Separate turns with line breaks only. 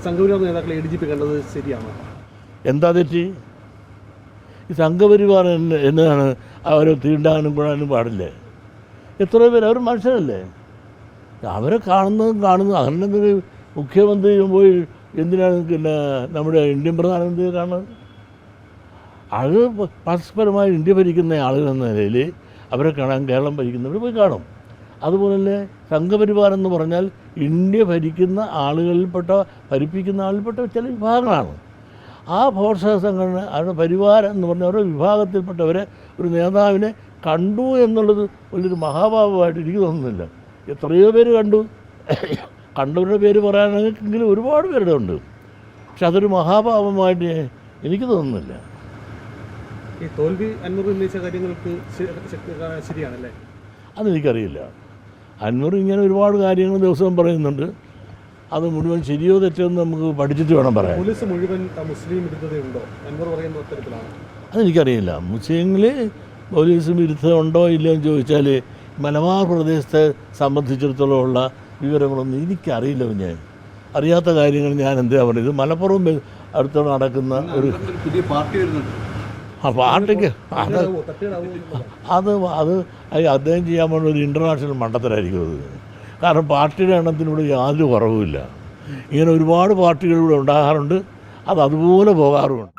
സംഘപരിവാർ നേതാക്കളെ ADGP കണ്ടത് ശരിയാണോ?
എന്താ തെറ്റി? ഈ സംഘപരിവാർ എന്നതാണ് അവരെ തീണ്ടാനും കൂടാനും പാടില്ലേ? എത്രയോ പേര് അവർ മനുഷ്യരല്ലേ, അവരെ കാണുന്നു. അങ്ങനെ മുഖ്യമന്ത്രി പോയി എന്തിനാണ് പിന്നെ നമ്മുടെ ഇന്ത്യൻ പ്രധാനമന്ത്രിയെ കാണുന്നത്? അത് പരസ്പരമായി ഇന്ത്യ ഭരിക്കുന്ന ആളുകൾ എന്ന നിലയിൽ അവരെ കാണാൻ കേരളം ഭരിക്കുന്നവർ പോയി കാണും. അതുപോലെ തന്നെ സംഘപരിവാർ എന്ന് പറഞ്ഞാൽ ഇന്ത്യ ഭരിക്കുന്ന ഭരിപ്പിക്കുന്ന ആളിൽപ്പെട്ട ചില വിഭാഗങ്ങളാണ്. ആ പോഷക സംഘടന അവരുടെ പരിവാരം എന്ന് പറഞ്ഞ ഓരോ വിഭാഗത്തിൽപ്പെട്ടവരെ ഒരു നേതാവിനെ കണ്ടു എന്നുള്ളത് വലിയൊരു മഹാഭാവമായിട്ട് എനിക്ക് തോന്നുന്നില്ല. എത്രയോ പേര് കണ്ടവരുടെ പേര് പറയാനെങ്കിലും ഒരുപാട് പേരുടെ ഉണ്ട്. പക്ഷെ അതൊരു മഹാഭാവമായിട്ട് എനിക്ക് തോന്നുന്നില്ല.
ഈ തോൽവി അൻവർ ഉന്നയിച്ച കാര്യങ്ങൾക്ക് ശരിയാണല്ലേ?
അതെനിക്കറിയില്ല. അൻവർ ഇങ്ങനെ ഒരുപാട് കാര്യങ്ങൾ ദിവസവും പറയുന്നുണ്ട്. അത് മുഴുവൻ ശരിയോ തെറ്റോ എന്ന് നമുക്ക് പഠിച്ചിട്ട് വേണം പറയാൻ.
പോലീസ് മുഴുവൻ മുസ്ലിം വിരുദ്ധതയുണ്ടോ അൻവർ പറയുന്ന തരത്തിലാണ്?
അതെനിക്കറിയില്ല. മുസ്ലിങ്ങളിൽ പോലീസ് വിരുദ്ധമുണ്ടോ ഇല്ലയോ എന്ന് ചോദിച്ചാൽ മലബാർ പ്രദേശത്തെ സംബന്ധിച്ചിടത്തോളം ഉള്ള വിവരങ്ങളൊന്നും എനിക്കറിയില്ല. ഞാൻ അറിയാത്ത കാര്യങ്ങൾ ഞാൻ എന്താ പറയുന്നത്? മലപ്പുറം അടുത്തോടെ നടക്കുന്ന ഒരു
പുതിയ പാർട്ടി വരുന്നുണ്ട്.
ആ പാർട്ടിക്ക് അത് അദ്ദേഹം ചെയ്യാൻ പോകുന്ന ഒരു ഇൻ്റർനാഷണൽ മണ്ടത്തരായിരിക്കും അത്. കാരണം പാർട്ടിയുടെ എണ്ണത്തിനൂടെ യാതൊരു കുറവുമില്ല. ഇങ്ങനെ ഒരുപാട് പാർട്ടികളിലൂടെ ഉണ്ടാകാറുണ്ട്, അത് അതുപോലെ പോകാറുമുണ്ട്.